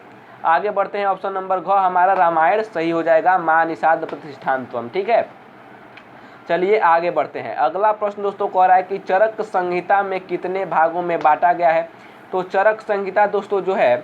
आगे बढ़ते हैं। ऑप्शन नंबर घ हमारा रामायण सही हो जाएगा, मां निषाद प्रतिष्ठानतम। ठीक है, चलिए आगे बढ़ते हैं। अगला प्रश्न दोस्तों कह रहा है कि चरक संहिता में कितने भागों में बांटा गया है, तो चरक संहिता दोस्तों जो है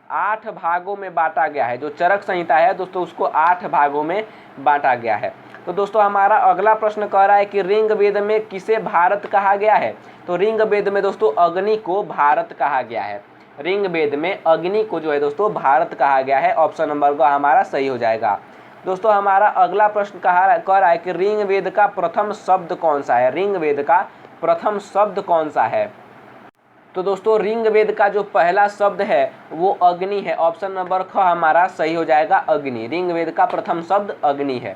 8 भागों में बांटा गया है। जो चरक संहिता है दोस्तों उसको 8 भागों में बांटा गया है। तो दोस्तों हमारा अगला प्रश्न कह रहा है कि ऋग्वेद में किसे भारत कहा गया है, तो ऋग्वेद में दोस्तों अग्नि को भारत कहा गया है। ऋग्वेद में अग्नि को जो है दोस्तों भारत कहा गया है। ऑप्शन नंबर का हमारा सही हो जाएगा। दोस्तों हमारा अगला प्रश्न कह रहा है कि ऋग्वेद का प्रथम शब्द कौन सा है। ऋग्वेद का प्रथम शब्द कौन सा है, तो दोस्तों ऋग्वेद का जो पहला शब्द है वो अग्नि है। ऑप्शन नंबर ख हमारा सही हो जाएगा अग्नि। ऋग्वेद का प्रथम शब्द अग्नि है।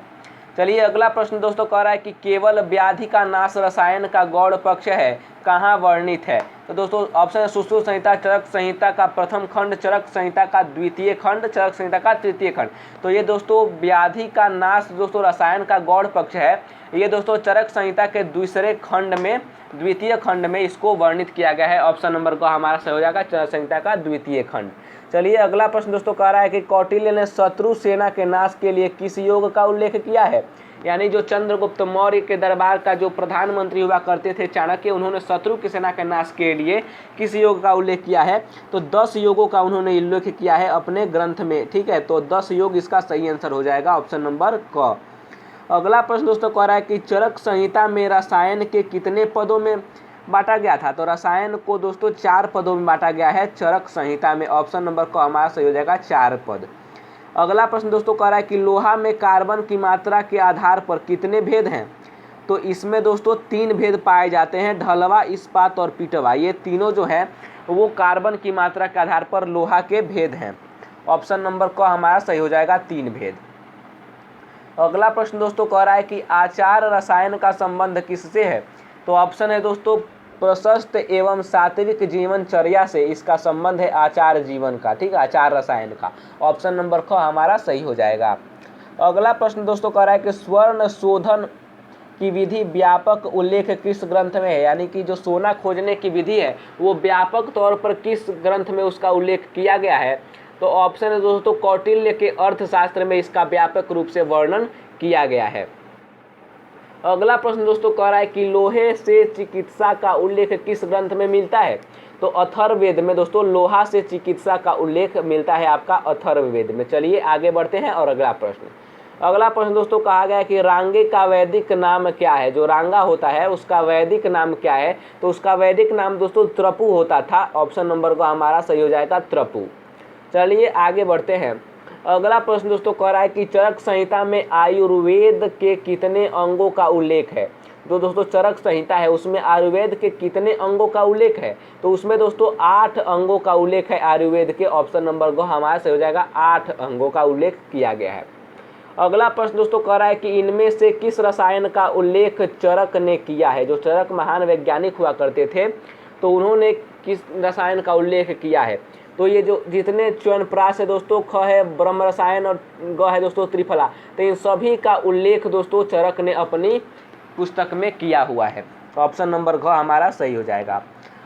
चलिए अगला प्रश्न दोस्तों कह रहा है कि केवल व्याधि का नाश रसायन का गौड़ पक्ष है कहाँ वर्णित है, तो दोस्तों ऑप्शन है सुश्रुत संहिता, चरक संहिता का प्रथम खंड, चरक संहिता का द्वितीय खंड, चरक संहिता का तृतीय खंड। तो ये दोस्तों व्याधि का नाश दोस्तों रसायन का गौड़ पक्ष है, ये दोस्तों चरक संहिता के दूसरे खंड में द्वितीय खंड में इसको वर्णित किया गया है। ऑप्शन नंबर को हमारा सही हो जाएगा चरक संहिता का द्वितीय खंड। चलिए अगला प्रश्न दोस्तों कह रहा है कि कौटिल्य ने शत्रु सेना के नाश के लिए किस योग का उल्लेख किया है, यानी जो चंद्रगुप्त मौर्य के दरबार का जो प्रधानमंत्री हुआ करते थे चाणक्य, उन्होंने शत्रु की सेना के नाश के लिए किस योग का उल्लेख किया है, तो 10 योगों का उन्होंने उल्लेख किया है अपने ग्रंथ में। ठीक है, तो 10 योग इसका सही आंसर हो जाएगा ऑप्शन नंबर क। अगला प्रश्न दोस्तों कह रहा है कि चरक संहिता में रसायन के कितने पदों में बांटा गया था, तो रसायन को दोस्तों 4 पदों में बांटा गया है चरक संहिता में। ऑप्शन नंबर क हमारा सही हो जाएगा 4 पद। अगला प्रश्न दोस्तों कह रहा है कि लोहा में कार्बन की मात्रा के आधार पर कितने भेद हैं, तो इसमें दोस्तों 3 भेद पाए जाते हैं, ढलवा, इस्पात और पिटवा। ये तीनों जो है वो कार्बन की मात्रा के आधार पर लोहा के भेद हैं। ऑप्शन नंबर क हमारा सही हो जाएगा 3 भेद। अगला प्रश्न दोस्तों कह रहा है कि आचार रसायन का संबंध किससे है, तो ऑप्शन है दोस्तों प्रशस्त एवं सात्विक जीवनचर्या से इसका संबंध है आचार जीवन का। ठीक है, आचार रसायन का। ऑप्शन नंबर ख हमारा सही हो जाएगा। अगला प्रश्न दोस्तों कह रहा है कि स्वर्ण शोधन की विधि व्यापक उल्लेख किस ग्रंथ में है, यानी कि जो सोना खोजने की विधि है वो व्यापक तौर पर किस ग्रंथ में उसका उल्लेख किया गया है, तो ऑप्शन है दोस्तों कौटिल्य के अर्थशास्त्र में इसका व्यापक रूप से वर्णन किया गया है। अगला प्रश्न दोस्तों कह रहा है कि लोहे से चिकित्सा का उल्लेख किस ग्रंथ में मिलता है, तो अथर्ववेद में दोस्तों लोहा से चिकित्सा का उल्लेख मिलता है आपका अथर्ववेद में। चलिए आगे बढ़ते हैं और अगला प्रश्न दोस्तों कहा गया है कि रांगे का वैदिक नाम क्या है। जो रांगा होता है उसका वैदिक नाम क्या है, तो उसका वैदिक नाम दोस्तों त्रपु होता था। ऑप्शन नंबर का हमारा सही हो जाएगा त्रपु। चलिए आगे बढ़ते हैं। अगला प्रश्न दोस्तों कह रहा है कि चरक संहिता में आयुर्वेद के कितने अंगों का उल्लेख है, तो दोस्तों चरक संहिता है उसमें आयुर्वेद के कितने अंगों का उल्लेख है, तो उसमें दोस्तों 8 अंगों का उल्लेख है आयुर्वेद के। ऑप्शन नंबर ग हमारा सही हो जाएगा 8 अंगों का उल्लेख किया गया है। अगला प्रश्न दोस्तों कह रहा है कि इनमें से किस रसायन का उल्लेख चरक ने किया है। जो चरक महान वैज्ञानिक हुआ करते थे तो उन्होंने किस रसायन का उल्लेख किया है, तो ये जो जितने च्यवनप्राश है दोस्तों, ख है ब्रह्म रसायन और ग है दोस्तों त्रिफला, तो इन सभी का उल्लेख दोस्तों चरक ने अपनी पुस्तक में किया हुआ है। तो ऑप्शन नंबर घ हमारा सही हो जाएगा।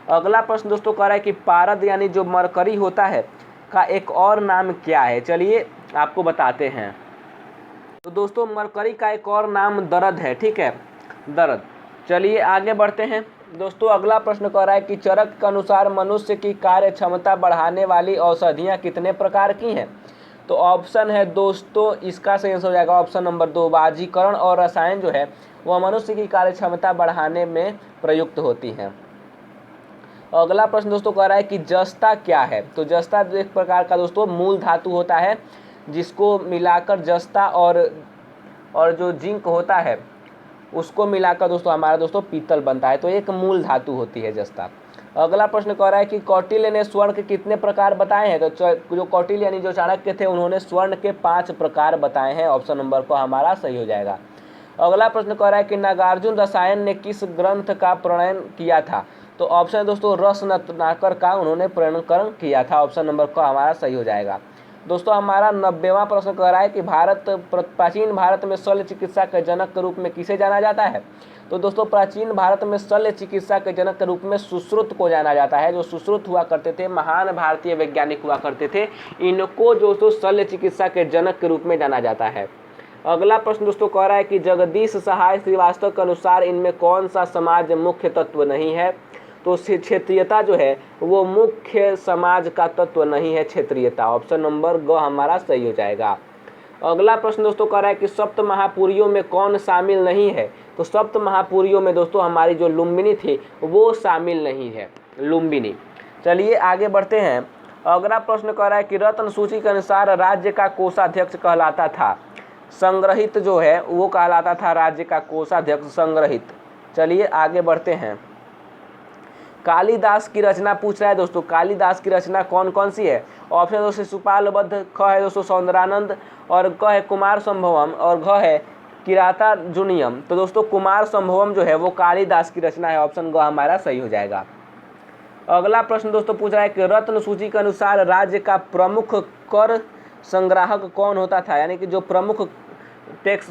अगला प्रश्न दोस्तों कह रहा है कि पारद यानी जो मरकरी होता है का एक और नाम क्या है, चलिए आपको बताते हैं। तो दोस्तों मरकरी का एक और नाम दर्द है। ठीक है, दर्द। चलिए आगे बढ़ते हैं दोस्तों। अगला प्रश्न कह रहा है कि चरक के अनुसार मनुष्य की कार्य क्षमता बढ़ाने वाली औषधियाँ कितने प्रकार की हैं, तो ऑप्शन है दोस्तों इसका सही आंसर हो जाएगा ऑप्शन नंबर 2, बाजीकरण और रसायन जो है वह मनुष्य की कार्य क्षमता बढ़ाने में प्रयुक्त होती हैं। अगला प्रश्न दोस्तों कह रहा है कि जस्ता क्या है। तो जस्ता एक प्रकार का दोस्तों मूल धातु होता है जिसको मिलाकर जस्ता और जो जिंक होता है उसको मिलाकर दोस्तों हमारा दोस्तों पीतल बनता है। तो एक मूल धातु होती है जस्ता। अगला प्रश्न कह रहा है कि कौटिल्य ने स्वर्ण के कितने प्रकार बताए हैं। तो जो कौटिल्य यानी जो चाणक्य थे उन्होंने स्वर्ण के 5 प्रकार बताए हैं। ऑप्शन नंबर को हमारा सही हो जाएगा। अगला प्रश्न कह रहा है कि नागार्जुन रसायन ने किस ग्रंथ का प्रणयन किया था। तो ऑप्शन है दोस्तों रत्नाकर का उन्होंने प्रणयन किया था। ऑप्शन नंबर को हमारा सही हो जाएगा। दोस्तों हमारा 90वां प्रश्न कह रहा है कि प्राचीन भारत में शल्य चिकित्सा के जनक के रूप में किसे जाना जाता है। तो दोस्तों प्राचीन भारत में शल्य चिकित्सा के जनक के रूप में सुश्रुत को जाना जाता है। जो सुश्रुत हुआ करते थे महान भारतीय वैज्ञानिक हुआ करते थे, इनको दोस्तों शल्य चिकित्सा के जनक के रूप में जाना जाता है। अगला प्रश्न दोस्तों कह रहा है कि जगदीश सहाय श्रीवास्तव के अनुसार इनमें कौन सा समाज मुख्य तत्व नहीं है। तो क्षेत्रीयता जो है वो मुख्य समाज का तत्व नहीं है, क्षेत्रीयता। ऑप्शन नंबर ग हमारा सही हो जाएगा। अगला प्रश्न दोस्तों कह रहा है कि सप्त महापुरियों में कौन शामिल नहीं है। तो सप्त महापुरियों में दोस्तों हमारी जो लुम्बिनी थी वो शामिल नहीं है, लुम्बिनी। चलिए आगे बढ़ते हैं। अगला प्रश्न कह रहा है कि रत्न सूची के अनुसार राज्य का कोषाध्यक्ष कहलाता था। संग्रहित जो है वो कहलाता था राज्य का कोषाध्यक्ष, संग्रहित। चलिए आगे बढ़ते हैं। कालिदास की रचना पूछ रहा है दोस्तों, कालिदास की रचना कौन कौन सी है। ऑप्शन दोस्तों शिशुपालवध, ख है दोस्तों सौंदरानंद, और क है कुमार संभवम, और घ है किरातार्जुनीयम। तो दोस्तों कुमार संभवम जो है वो कालिदास की रचना है। ऑप्शन ग हमारा सही हो जाएगा। अगला प्रश्न दोस्तों पूछ रहा है कि रत्न सूची के अनुसार राज्य का प्रमुख कर संग्राहक कौन होता था। यानी कि जो प्रमुख टैक्स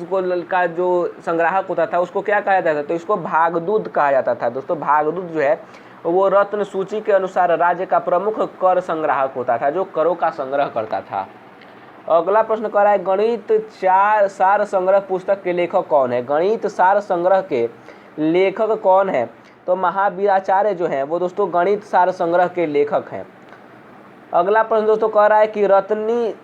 का जो संग्राहक होता था उसको क्या कहा जाता था। तो इसको भागदूत कहा जाता था। दोस्तों भागदूत जो है वो रत्न सूची के अनुसार राज्य का प्रमुख कर संग्राहक होता था, जो करों का संग्रह करता था। अगला प्रश्न कह रहा है गणित सार संग्रह पुस्तक के लेखक कौन है। गणित सार संग्रह के लेखक कौन है। तो महावीराचार्य जो है वो दोस्तों गणित सार संग्रह के लेखक हैं। अगला प्रश्न दोस्तों कह रहा है कि रत्नी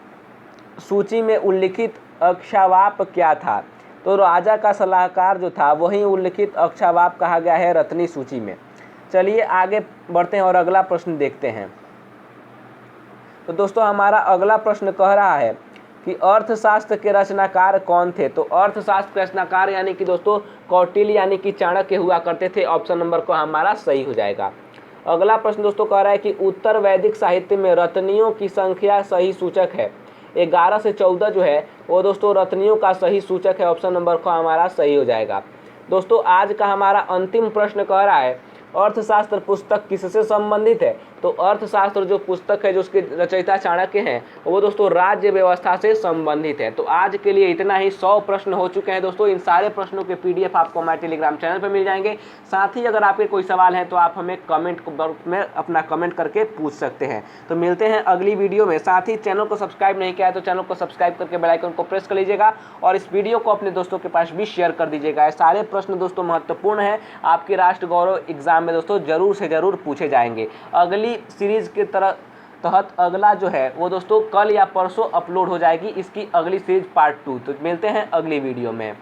सूची में उल्लिखित अक्षावाप क्या था। तो राजा का सलाहकार जो था वही उल्लिखित अक्षावाप कहा गया है रत्नी सूची में। चलिए आगे बढ़ते हैं और अगला प्रश्न देखते हैं। तो दोस्तों हमारा अगला प्रश्न कह रहा है कि अर्थशास्त्र के रचनाकार कौन थे। तो अर्थशास्त्र के रचनाकार यानी कि दोस्तों कौटिल्य यानी कि चाणक्य हुआ करते थे। ऑप्शन नंबर को हमारा सही हो जाएगा। अगला प्रश्न दोस्तों कह रहा है कि उत्तर वैदिक साहित्य में रत्नियों की संख्या सही सूचक है। 11 से 14 जो है वो दोस्तों रत्नियों का सही सूचक है। ऑप्शन नंबर को हमारा सही हो जाएगा। दोस्तों आज का हमारा अंतिम प्रश्न कह रहा है अर्थशास्त्र पुस्तक किससे संबंधित है। तो अर्थशास्त्र जो पुस्तक है जो उसके रचयिता चाणक्य हैं वो दोस्तों राज्य व्यवस्था से संबंधित है। तो आज के लिए इतना ही। 100 प्रश्न हो चुके हैं दोस्तों। इन सारे प्रश्नों के PDF आपको हमारे टेलीग्राम चैनल पर मिल जाएंगे। साथ ही अगर आपके कोई सवाल है तो आप हमें कमेंट बॉक्स में अपना कमेंट करके पूछ सकते हैं। तो मिलते हैं अगली वीडियो में। साथ ही चैनल को सब्सक्राइब नहीं किया है तो चैनल को सब्सक्राइब करके बेल आइकन को प्रेस कर लीजिएगा और इस वीडियो को अपने दोस्तों के पास भी शेयर कर दीजिएगा। सारे प्रश्न दोस्तों महत्वपूर्ण है, आपके राष्ट्र गौरव एग्जाम में दोस्तों जरूर से जरूर पूछे जाएंगे। अगली सीरीज के तहत अगला जो है वो दोस्तों कल या परसों अपलोड हो जाएगी इसकी अगली सीरीज पार्ट 2। तो मिलते हैं अगली वीडियो में।